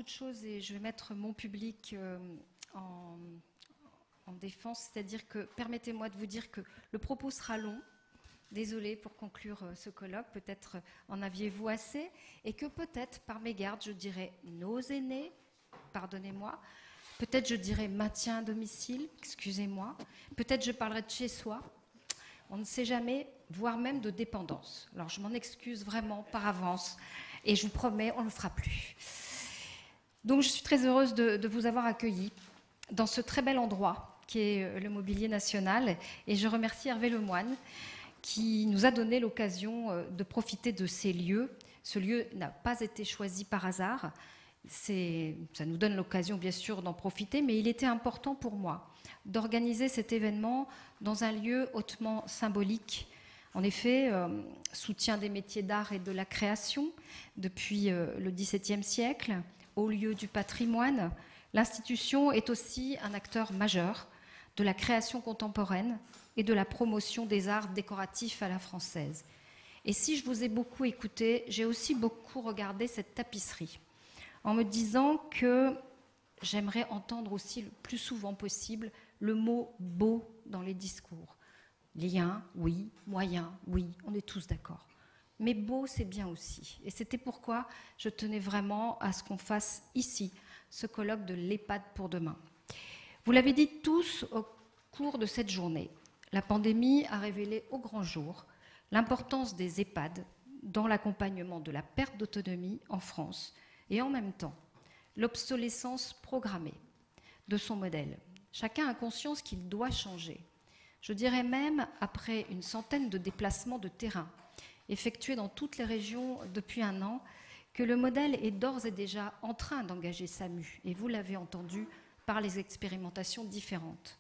de choses et je vais mettre mon public en défense, c'est-à-dire que permettez-moi de vous dire que le propos sera long. Désolée pour conclure ce colloque, peut-être en aviez-vous assez, et que peut-être par mégarde je dirais nos aînés, pardonnez-moi, peut-être je dirais maintien à domicile, excusez-moi, peut-être je parlerai de chez soi, on ne sait jamais, voire même de dépendance. Alors je m'en excuse vraiment par avance et je vous promets, on ne le fera plus. Donc je suis très heureuse de vous avoir accueillis dans ce très bel endroit qui est le Mobilier National et je remercie Hervé Lemoine qui nous a donné l'occasion de profiter de ces lieux. Ce lieu n'a pas été choisi par hasard. Ça nous donne l'occasion, bien sûr, d'en profiter, mais il était important pour moi d'organiser cet événement dans un lieu hautement symbolique. En effet, soutien des métiers d'art et de la création depuis le XVIIe siècle, haut lieu du patrimoine, l'institution est aussi un acteur majeur de la création contemporaine et de la promotion des arts décoratifs à la française. Et si je vous ai beaucoup écouté, j'ai aussi beaucoup regardé cette tapisserie, en me disant que j'aimerais entendre aussi le plus souvent possible le mot « beau » dans les discours. Lien, oui, moyen, oui, on est tous d'accord. Mais beau, c'est bien aussi. Et c'était pourquoi je tenais vraiment à ce qu'on fasse ici ce colloque de l'EHPAD pour demain. Vous l'avez dit tous au cours de cette journée, la pandémie a révélé au grand jour l'importance des EHPAD dans l'accompagnement de la perte d'autonomie en France et en même temps l'obsolescence programmée de son modèle. Chacun a conscience qu'il doit changer. Je dirais même, après une centaine de déplacements de terrain effectués dans toutes les régions depuis un an, que le modèle est d'ores et déjà en train d'engager sa mue, et vous l'avez entendu par les expérimentations différentes.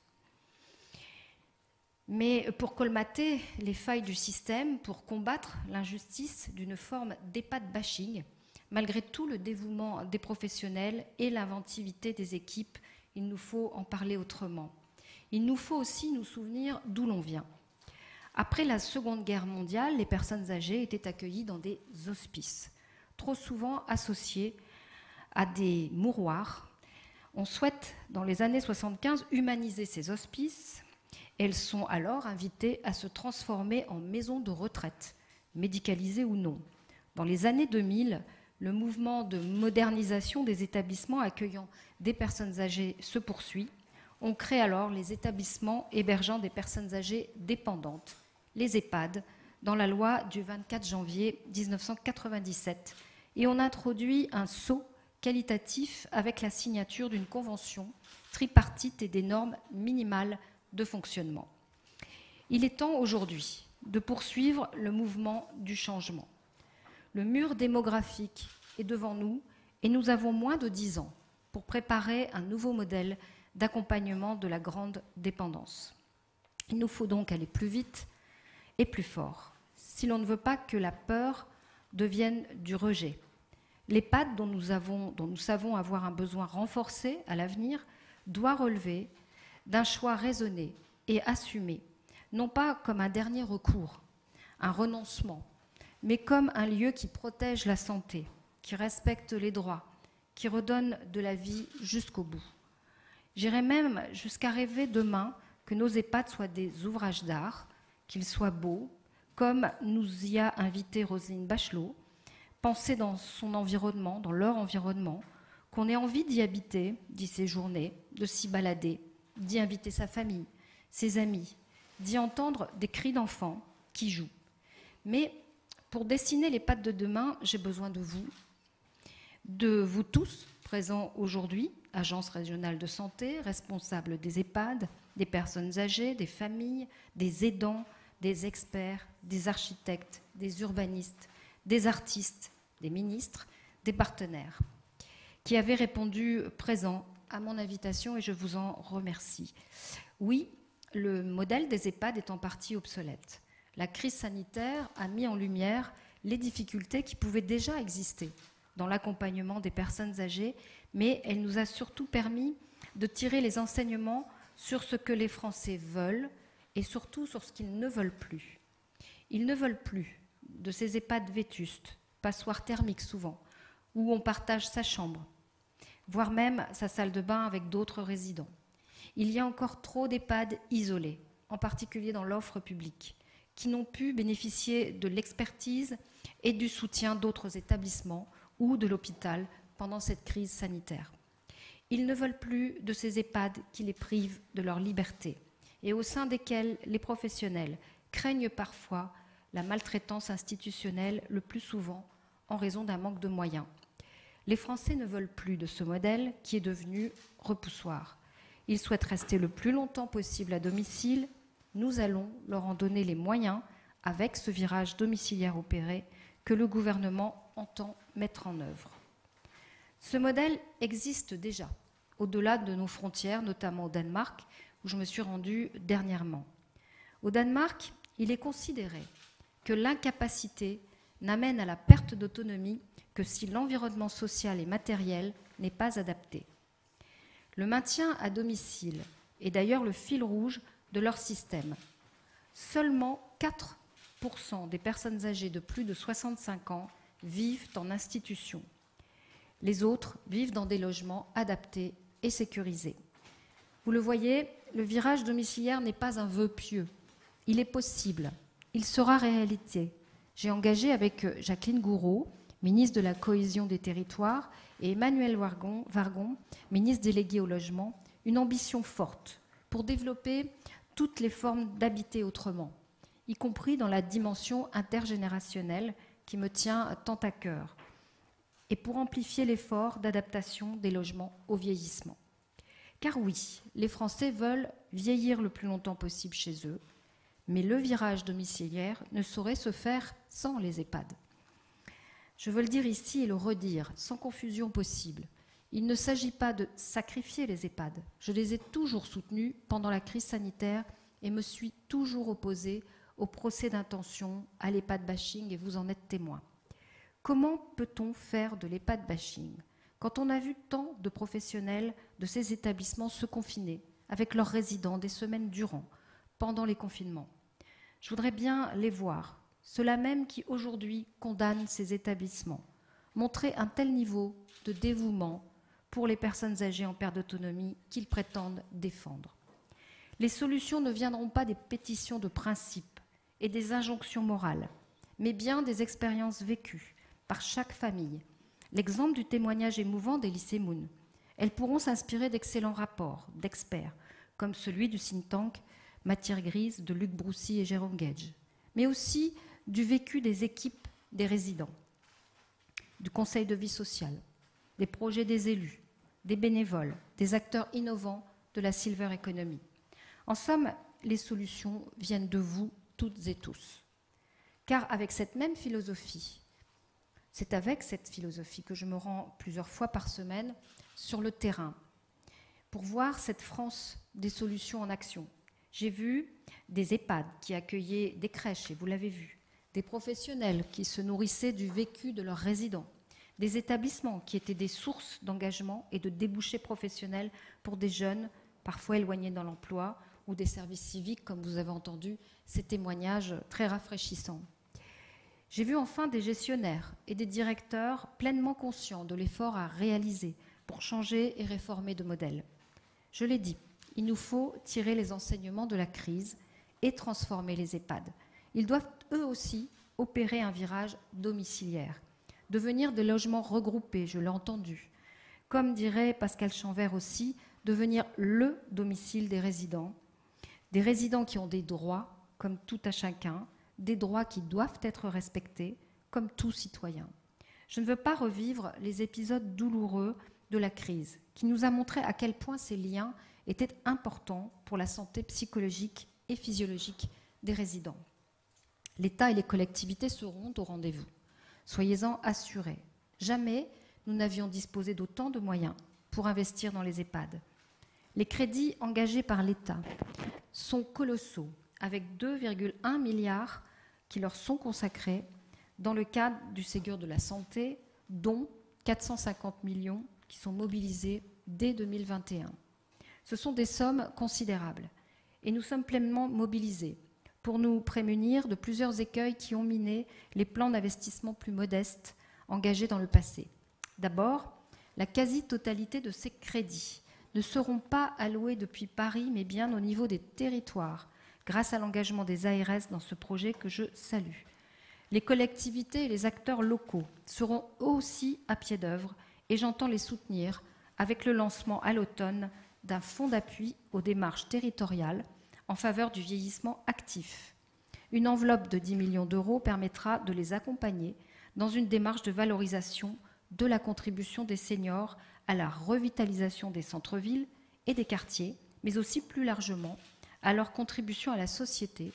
Mais pour colmater les failles du système, pour combattre l'injustice d'une forme d'EHPAD bashing, malgré tout le dévouement des professionnels et l'inventivité des équipes, il nous faut en parler autrement. Il nous faut aussi nous souvenir d'où l'on vient. Après la Seconde Guerre mondiale, les personnes âgées étaient accueillies dans des hospices, trop souvent associés à des mouroirs. On souhaite, dans les années 75, humaniser ces hospices. Elles sont alors invitées à se transformer en maisons de retraite, médicalisées ou non. Dans les années 2000, le mouvement de modernisation des établissements accueillant des personnes âgées se poursuit. On crée alors les établissements hébergeant des personnes âgées dépendantes, les EHPAD, dans la loi du 24 janvier 1997. Et on introduit un saut qualitatif avec la signature d'une convention tripartite et des normes minimales de fonctionnement. Il est temps aujourd'hui de poursuivre le mouvement du changement. Le mur démographique est devant nous et nous avons moins de 10 ans pour préparer un nouveau modèle d'accompagnement de la grande dépendance. Il nous faut donc aller plus vite et plus fort, si l'on ne veut pas que la peur devienne du rejet. L'EHPAD, dont nous savons avoir un besoin renforcé à l'avenir, doit relever d'un choix raisonné et assumé, non pas comme un dernier recours, un renoncement, mais comme un lieu qui protège la santé, qui respecte les droits, qui redonne de la vie jusqu'au bout. J'irais même jusqu'à rêver demain que nos EHPAD soient des ouvrages d'art, qu'ils soient beaux, comme nous y a invité Roselyne Bachelot, penser dans son environnement, dans leur environnement, qu'on ait envie d'y habiter, d'y séjourner, de s'y balader, d'y inviter sa famille, ses amis, d'y entendre des cris d'enfants qui jouent. Mais pour dessiner l'EHPAD de demain, j'ai besoin de vous tous présents aujourd'hui, agences régionales de santé, responsables des EHPAD, des personnes âgées, des familles, des aidants, des experts, des architectes, des urbanistes, des artistes, des ministres, des partenaires, qui avaient répondu présents à mon invitation et je vous en remercie. Oui, le modèle des EHPAD est en partie obsolète. La crise sanitaire a mis en lumière les difficultés qui pouvaient déjà exister dans l'accompagnement des personnes âgées, mais elle nous a surtout permis de tirer les enseignements sur ce que les Français veulent et surtout sur ce qu'ils ne veulent plus. Ils ne veulent plus de ces EHPAD vétustes, passoires thermiques souvent, où on partage sa chambre. voire même sa salle de bain avec d'autres résidents. Il y a encore trop d'EHPAD isolés, en particulier dans l'offre publique, qui n'ont pu bénéficier de l'expertise et du soutien d'autres établissements ou de l'hôpital pendant cette crise sanitaire. Ils ne veulent plus de ces EHPAD qui les privent de leur liberté et au sein desquels les professionnels craignent parfois la maltraitance institutionnelle, le plus souvent en raison d'un manque de moyens. Les Français ne veulent plus de ce modèle qui est devenu repoussoir. Ils souhaitent rester le plus longtemps possible à domicile. Nous allons leur en donner les moyens avec ce virage domiciliaire opéré que le gouvernement entend mettre en œuvre. Ce modèle existe déjà, au-delà de nos frontières, notamment au Danemark, où je me suis rendue dernièrement. Au Danemark, il est considéré que l'incapacité n'amène à la perte d'autonomie que si l'environnement social et matériel n'est pas adapté. Le maintien à domicile est d'ailleurs le fil rouge de leur système. Seulement 4% des personnes âgées de plus de 65 ans vivent en institution. Les autres vivent dans des logements adaptés et sécurisés. Vous le voyez, le virage domiciliaire n'est pas un vœu pieux. Il est possible. Il sera réalité. J'ai engagé avec Jacqueline Gouraud, ministre de la Cohésion des Territoires, et Emmanuel Wargon, ministre délégué au logement, une ambition forte pour développer toutes les formes d'habiter autrement, y compris dans la dimension intergénérationnelle qui me tient tant à cœur, et pour amplifier l'effort d'adaptation des logements au vieillissement. Car oui, les Français veulent vieillir le plus longtemps possible chez eux, mais le virage domiciliaire ne saurait se faire sans les EHPAD. Je veux le dire ici et le redire, sans confusion possible. Il ne s'agit pas de sacrifier les EHPAD. Je les ai toujours soutenus pendant la crise sanitaire et me suis toujours opposée au procès d'intention, à l'EHPAD bashing, et vous en êtes témoin. Comment peut-on faire de l'EHPAD bashing quand on a vu tant de professionnels de ces établissements se confiner avec leurs résidents des semaines durant, pendant les confinements? Je voudrais bien les voir, ceux-là même qui aujourd'hui condamnent ces établissements, montrer un tel niveau de dévouement pour les personnes âgées en perte d'autonomie qu'ils prétendent défendre. Les solutions ne viendront pas des pétitions de principe et des injonctions morales, mais bien des expériences vécues par chaque famille. L'exemple du témoignage émouvant d'Elise Moon. Elles pourront s'inspirer d'excellents rapports d'experts, comme celui du think tank Matière Grise de Luc Broussy et Jérôme Gage, mais aussi du vécu des équipes des résidents, du conseil de vie sociale, des projets des élus, des bénévoles, des acteurs innovants de la silver economy. En somme, les solutions viennent de vous toutes et tous. Car avec cette même philosophie, c'est avec cette philosophie que je me rends plusieurs fois par semaine sur le terrain pour voir cette France des solutions en action. J'ai vu des EHPAD qui accueillaient des crèches, et vous l'avez vu, des professionnels qui se nourrissaient du vécu de leurs résidents, des établissements qui étaient des sources d'engagement et de débouchés professionnels pour des jeunes, parfois éloignés dans l'emploi, ou des services civiques, comme vous avez entendu ces témoignages très rafraîchissants. J'ai vu enfin des gestionnaires et des directeurs pleinement conscients de l'effort à réaliser pour changer et réformer de modèle. Je l'ai dit, il nous faut tirer les enseignements de la crise et transformer les EHPAD. Ils doivent eux aussi opérer un virage domiciliaire, devenir des logements regroupés, je l'ai entendu. Comme dirait Pascal Chanvert aussi, devenir le domicile des résidents qui ont des droits, comme tout à chacun, des droits qui doivent être respectés, comme tout citoyen. Je ne veux pas revivre les épisodes douloureux de la crise, qui nous a montré à quel point ces liens étaient importants pour la santé psychologique et physiologique des résidents. L'État et les collectivités seront au rendez-vous. Soyez-en assurés. Jamais nous n'avions disposé d'autant de moyens pour investir dans les EHPAD. Les crédits engagés par l'État sont colossaux, avec 2,1 milliards qui leur sont consacrés dans le cadre du Ségur de la santé, dont 450 millions qui sont mobilisés dès 2021. Ce sont des sommes considérables et nous sommes pleinement mobilisés pour nous prémunir de plusieurs écueils qui ont miné les plans d'investissement plus modestes engagés dans le passé. D'abord, la quasi-totalité de ces crédits ne seront pas alloués depuis Paris, mais bien au niveau des territoires, grâce à l'engagement des ARS dans ce projet que je salue. Les collectivités et les acteurs locaux seront aussi à pied d'œuvre et j'entends les soutenir avec le lancement à l'automne d'un fonds d'appui aux démarches territoriales en faveur du vieillissement actif. Une enveloppe de 10 millions d'euros permettra de les accompagner dans une démarche de valorisation de la contribution des seniors à la revitalisation des centres-villes et des quartiers, mais aussi plus largement à leur contribution à la société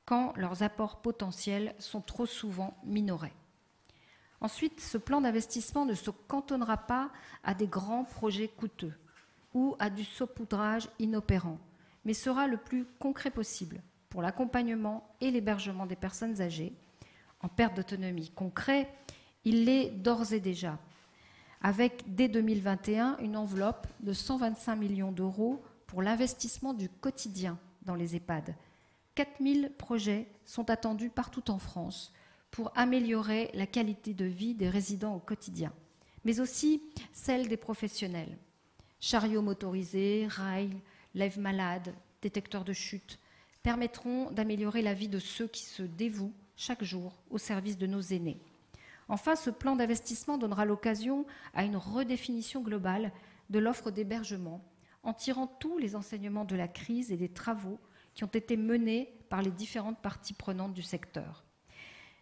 quand leurs apports potentiels sont trop souvent minorés. Ensuite, ce plan d'investissement ne se cantonnera pas à des grands projets coûteux ou à du saupoudrage inopérant, mais sera le plus concret possible pour l'accompagnement et l'hébergement des personnes âgées en perte d'autonomie. Concret, il l'est d'ores et déjà, avec dès 2021 une enveloppe de 125 millions d'euros pour l'investissement du quotidien dans les EHPAD. 4000 projets sont attendus partout en France pour améliorer la qualité de vie des résidents au quotidien, mais aussi celle des professionnels. Chariots motorisés, rails, lève-malades, détecteurs de chute permettront d'améliorer la vie de ceux qui se dévouent chaque jour au service de nos aînés. Enfin, ce plan d'investissement donnera l'occasion à une redéfinition globale de l'offre d'hébergement en tirant tous les enseignements de la crise et des travaux qui ont été menés par les différentes parties prenantes du secteur.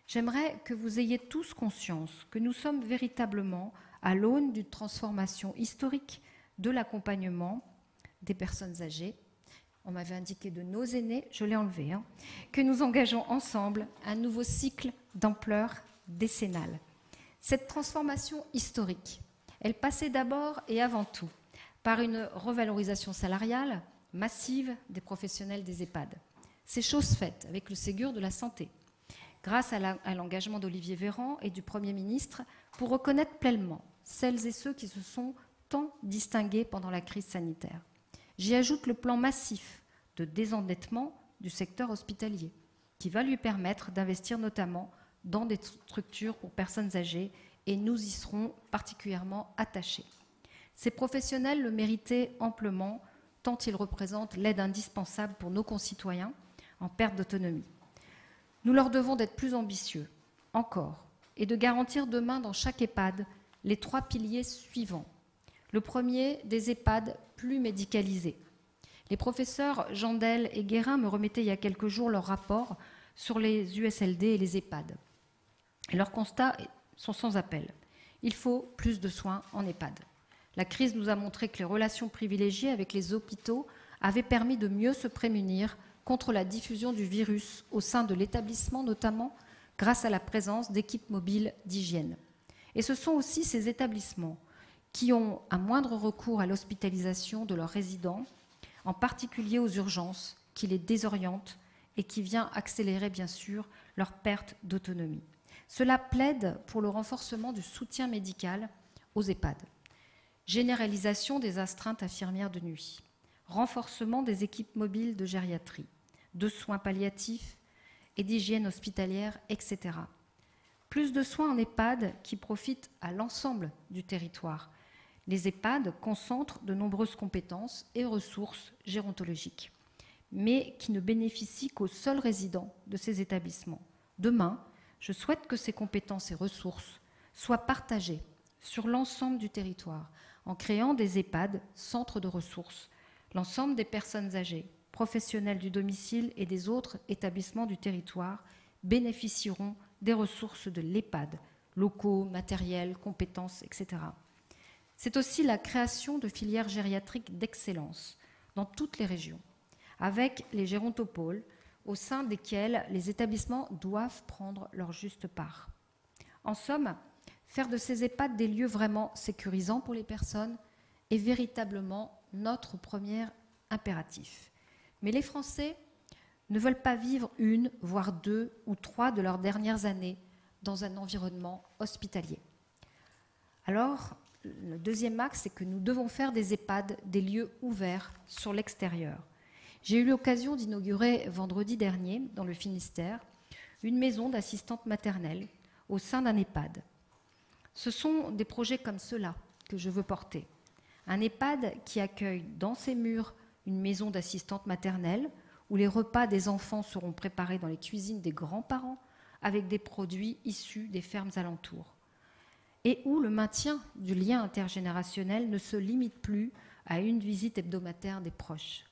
J'aimerais que vous ayez tous conscience que nous sommes véritablement à l'aune d'une transformation historique de l'accompagnement des personnes âgées. On m'avait indiqué de nos aînés, je l'ai enlevé, que nous engageons ensemble un nouveau cycle d'ampleur décennale. Cette transformation historique, elle passait d'abord et avant tout par une revalorisation salariale massive des professionnels des EHPAD. C'est chose faite avec le Ségur de la santé, grâce à l'engagement d'Olivier Véran et du Premier ministre pour reconnaître pleinement celles et ceux qui se sont tant distingués pendant la crise sanitaire. J'y ajoute le plan massif de désendettement du secteur hospitalier, qui va lui permettre d'investir notamment dans des structures pour personnes âgées, et nous y serons particulièrement attachés. Ces professionnels le méritaient amplement, tant ils représentent l'aide indispensable pour nos concitoyens en perte d'autonomie. Nous leur devons d'être plus ambitieux, encore, et de garantir demain dans chaque EHPAD les 3 piliers suivants. Le premier, des EHPAD plus médicalisés. Les professeurs Jandel et Guérin me remettaient il y a quelques jours leur rapport sur les USLD et les EHPAD. Et leurs constats sont sans appel. Il faut plus de soins en EHPAD. La crise nous a montré que les relations privilégiées avec les hôpitaux avaient permis de mieux se prémunir contre la diffusion du virus au sein de l'établissement, notamment grâce à la présence d'équipes mobiles d'hygiène. Et ce sont aussi ces établissements qui ont un moindre recours à l'hospitalisation de leurs résidents, en particulier aux urgences, qui les désorientent et qui vient accélérer, bien sûr, leur perte d'autonomie. Cela plaide pour le renforcement du soutien médical aux EHPAD. Généralisation des astreintes infirmières de nuit, renforcement des équipes mobiles de gériatrie, de soins palliatifs et d'hygiène hospitalière, etc. Plus de soins en EHPAD qui profitent à l'ensemble du territoire. Les EHPAD concentrent de nombreuses compétences et ressources gérontologiques, mais qui ne bénéficient qu'aux seuls résidents de ces établissements. Demain, je souhaite que ces compétences et ressources soient partagées sur l'ensemble du territoire, en créant des EHPAD, centres de ressources. L'ensemble des personnes âgées, professionnels du domicile et des autres établissements du territoire bénéficieront des ressources de l'EHPAD, locaux, matériels, compétences, etc. C'est aussi la création de filières gériatriques d'excellence dans toutes les régions, avec les gérontopoles, au sein desquels les établissements doivent prendre leur juste part. En somme, faire de ces EHPAD des lieux vraiment sécurisants pour les personnes est véritablement notre premier impératif. Mais les Français ne veulent pas vivre 1, voire 2 ou 3 de leurs dernières années dans un environnement hospitalier. Alors, le deuxième axe, c'est que nous devons faire des EHPAD des lieux ouverts sur l'extérieur. J'ai eu l'occasion d'inaugurer vendredi dernier, dans le Finistère, une maison d'assistante maternelle au sein d'un EHPAD. Ce sont des projets comme ceux-là que je veux porter. Un EHPAD qui accueille dans ses murs une maison d'assistante maternelle, où les repas des enfants seront préparés dans les cuisines des grands-parents avec des produits issus des fermes alentours. Et où le maintien du lien intergénérationnel ne se limite plus à une visite hebdomadaire des proches.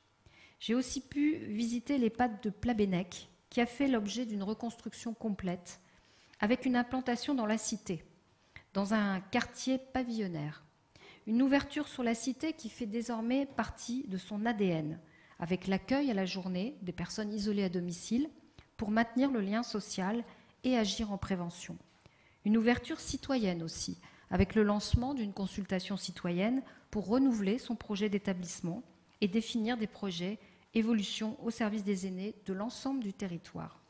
J'ai aussi pu visiter l'EHPAD de Plabennec, qui a fait l'objet d'une reconstruction complète, avec une implantation dans la cité, dans un quartier pavillonnaire. Une ouverture sur la cité qui fait désormais partie de son ADN, avec l'accueil à la journée des personnes isolées à domicile pour maintenir le lien social et agir en prévention. Une ouverture citoyenne aussi, avec le lancement d'une consultation citoyenne pour renouveler son projet d'établissement et définir des projets évolution au service des aînés de l'ensemble du territoire.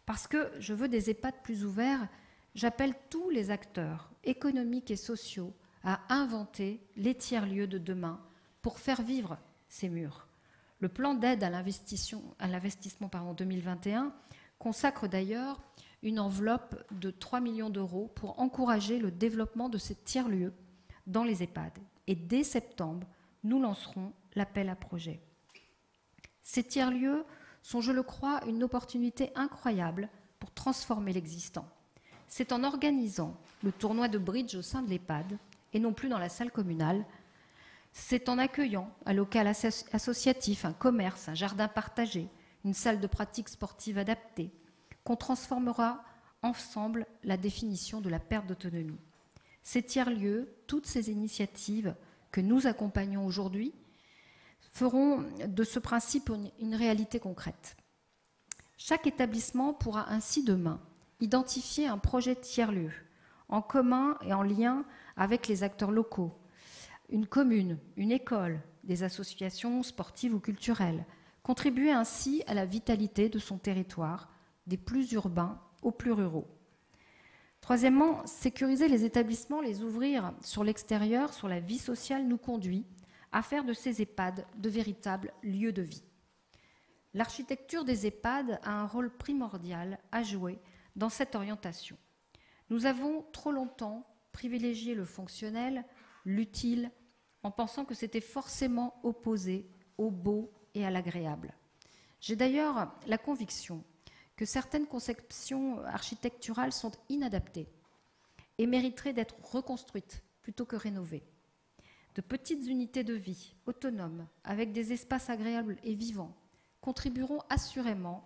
Parce que je veux des EHPAD plus ouverts, j'appelle tous les acteurs économiques et sociaux à inventer les tiers-lieux de demain pour faire vivre ces murs. Le plan d'aide à l'investissement 2021 consacre d'ailleurs une enveloppe de 3 millions d'euros pour encourager le développement de ces tiers-lieux dans les EHPAD. Et dès septembre, nous lancerons l'appel à projets. Ces tiers-lieux sont, je le crois, une opportunité incroyable pour transformer l'existant. C'est en organisant le tournoi de bridge au sein de l'EHPAD, et non plus dans la salle communale. C'est en accueillant un local associatif, un commerce, un jardin partagé, une salle de pratique sportive adaptée, qu'on transformera ensemble la définition de la perte d'autonomie. Ces tiers-lieux, toutes ces initiatives que nous accompagnons aujourd'hui, feront de ce principe une réalité concrète. Chaque établissement pourra ainsi demain identifier un projet de tiers-lieu en commun et en lien avec les acteurs locaux, une commune, une école, des associations sportives ou culturelles, contribuer ainsi à la vitalité de son territoire, des plus urbains aux plus ruraux. Troisièmement, sécuriser les établissements, les ouvrir sur l'extérieur, sur la vie sociale, nous conduit à faire de ces EHPAD de véritables lieux de vie. L'architecture des EHPAD a un rôle primordial à jouer dans cette orientation. Nous avons trop longtemps privilégié le fonctionnel, l'utile, en pensant que c'était forcément opposé au beau et à l'agréable. J'ai d'ailleurs la conviction que certaines conceptions architecturales sont inadaptées et mériteraient d'être reconstruites plutôt que rénovées. De petites unités de vie, autonomes, avec des espaces agréables et vivants, contribueront assurément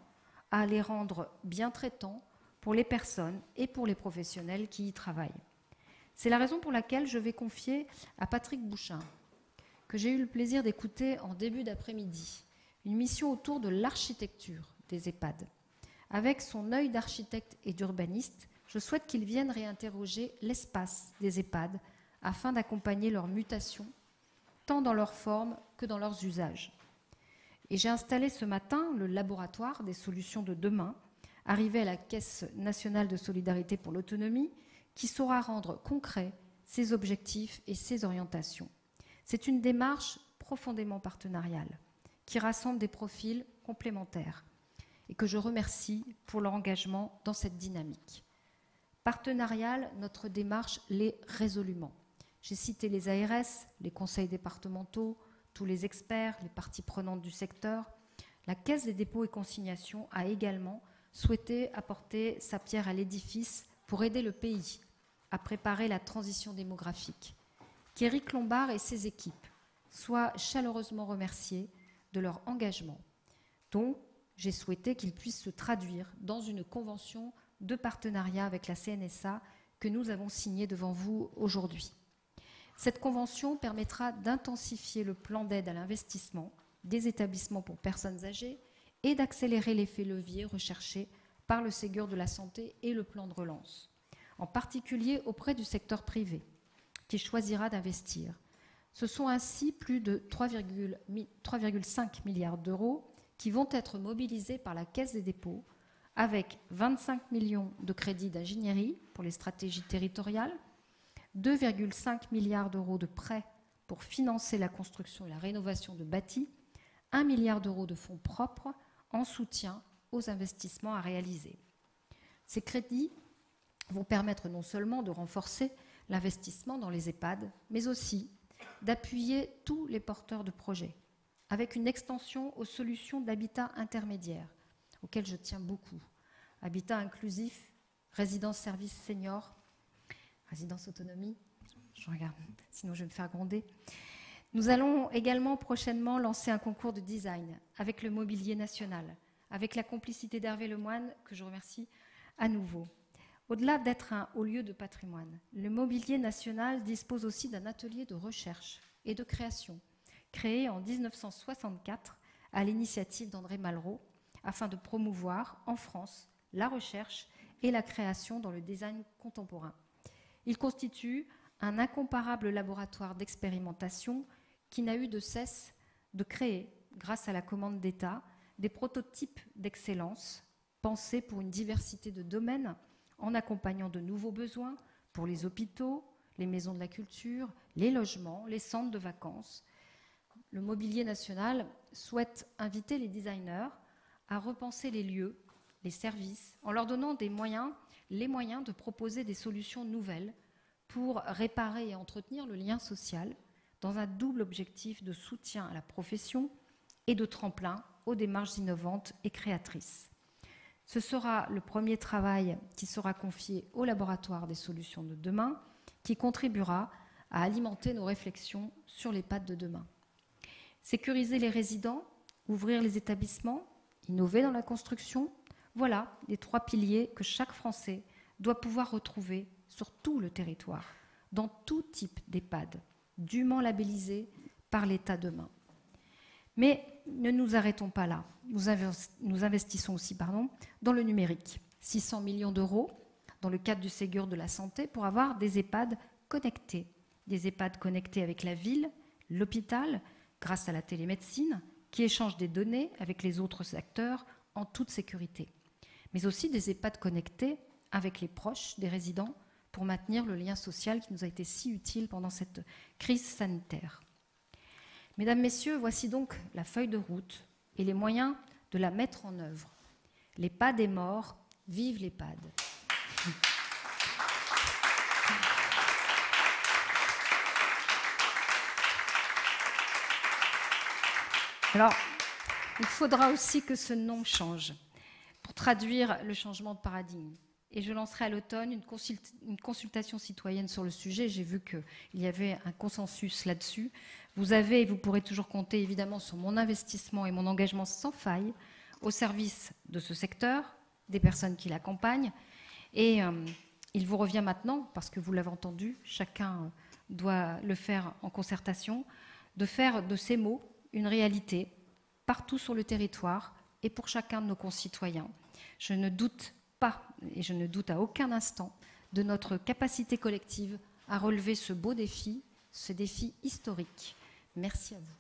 à les rendre bien traitants pour les personnes et pour les professionnels qui y travaillent. C'est la raison pour laquelle je vais confier à Patrick Bouchin, que j'ai eu le plaisir d'écouter en début d'après-midi, une mission autour de l'architecture des EHPAD. Avec son œil d'architecte et d'urbaniste, je souhaite qu'il vienne réinterroger l'espace des EHPAD afin d'accompagner leur mutation, tant dans leur forme que dans leurs usages. Et j'ai installé ce matin le laboratoire des solutions de demain, arrivé à la Caisse nationale de solidarité pour l'autonomie, qui saura rendre concrets ses objectifs et ses orientations. C'est une démarche profondément partenariale, qui rassemble des profils complémentaires et que je remercie pour leur engagement dans cette dynamique. Partenariale, notre démarche l'est résolument. J'ai cité les ARS, les conseils départementaux, tous les experts, les parties prenantes du secteur. La Caisse des dépôts et consignations a également souhaité apporter sa pierre à l'édifice pour aider le pays à préparer la transition démographique. Qu'Éric Lombard et ses équipes soient chaleureusement remerciés de leur engagement, dont j'ai souhaité qu'il puisse se traduire dans une convention de partenariat avec la CNSA que nous avons signée devant vous aujourd'hui. Cette convention permettra d'intensifier le plan d'aide à l'investissement des établissements pour personnes âgées et d'accélérer l'effet levier recherché par le Ségur de la santé et le plan de relance, en particulier auprès du secteur privé, qui choisira d'investir. Ce sont ainsi plus de 3,5 milliards d'euros qui vont être mobilisés par la Caisse des dépôts, avec 25 millions de crédits d'ingénierie pour les stratégies territoriales, 2,5 milliards d'euros de prêts pour financer la construction et la rénovation de bâtis, 1 milliard d'euros de fonds propres en soutien aux investissements à réaliser. Ces crédits vont permettre non seulement de renforcer l'investissement dans les EHPAD, mais aussi d'appuyer tous les porteurs de projets, avec une extension aux solutions d'habitat intermédiaire, auxquelles je tiens beaucoup. Habitat inclusif, résidence service senior, résidence autonomie, je regarde, sinon je vais me faire gronder. Nous allons également prochainement lancer un concours de design avec le mobilier national, avec la complicité d'Hervé Lemoine, que je remercie à nouveau. Au-delà d'être un haut lieu de patrimoine, le mobilier national dispose aussi d'un atelier de recherche et de création, créé en 1964 à l'initiative d'André Malraux, afin de promouvoir en France la recherche et la création dans le design contemporain. Il constitue un incomparable laboratoire d'expérimentation qui n'a eu de cesse de créer, grâce à la commande d'État, des prototypes d'excellence pensés pour une diversité de domaines en accompagnant de nouveaux besoins pour les hôpitaux, les maisons de la culture, les logements, les centres de vacances. Le mobilier national souhaite inviter les designers à repenser les lieux, les services, en leur donnant les moyens de proposer des solutions nouvelles pour réparer et entretenir le lien social dans un double objectif de soutien à la profession et de tremplin aux démarches innovantes et créatrices. Ce sera le premier travail qui sera confié au laboratoire des solutions de demain, qui contribuera à alimenter nos réflexions sur les EHPAD de demain. Sécuriser les résidents, ouvrir les établissements, innover dans la construction, voilà les 3 piliers que chaque Français doit pouvoir retrouver sur tout le territoire, dans tout type d'EHPAD, dûment labellisé par l'État demain. Mais ne nous arrêtons pas là. Nous investissons aussi dans le numérique. 600 millions d'euros dans le cadre du Ségur de la santé pour avoir des EHPAD connectés. Des EHPAD connectés avec la ville, l'hôpital, grâce à la télémédecine, qui échangent des données avec les autres acteurs en toute sécurité. Mais aussi des EHPAD connectés avec les proches des résidents pour maintenir le lien social qui nous a été si utile pendant cette crise sanitaire. Mesdames, Messieurs, voici donc la feuille de route et les moyens de la mettre en œuvre. L'EHPAD est mort, vive l'EHPAD. Alors, il faudra aussi que ce nom change pour traduire le changement de paradigme. Et je lancerai à l'automne une consultation citoyenne sur le sujet. J'ai vu qu'il y avait un consensus là-dessus. Vous avez et vous pourrez toujours compter évidemment sur mon investissement et mon engagement sans faille au service de ce secteur, des personnes qui l'accompagnent. Et il vous revient maintenant, parce que vous l'avez entendu, chacun doit le faire en concertation, de faire de ces mots une réalité partout sur le territoire et pour chacun de nos concitoyens. Je ne doute pas, et je ne doute à aucun instant, de notre capacité collective à relever ce beau défi, ce défi historique. Merci à vous.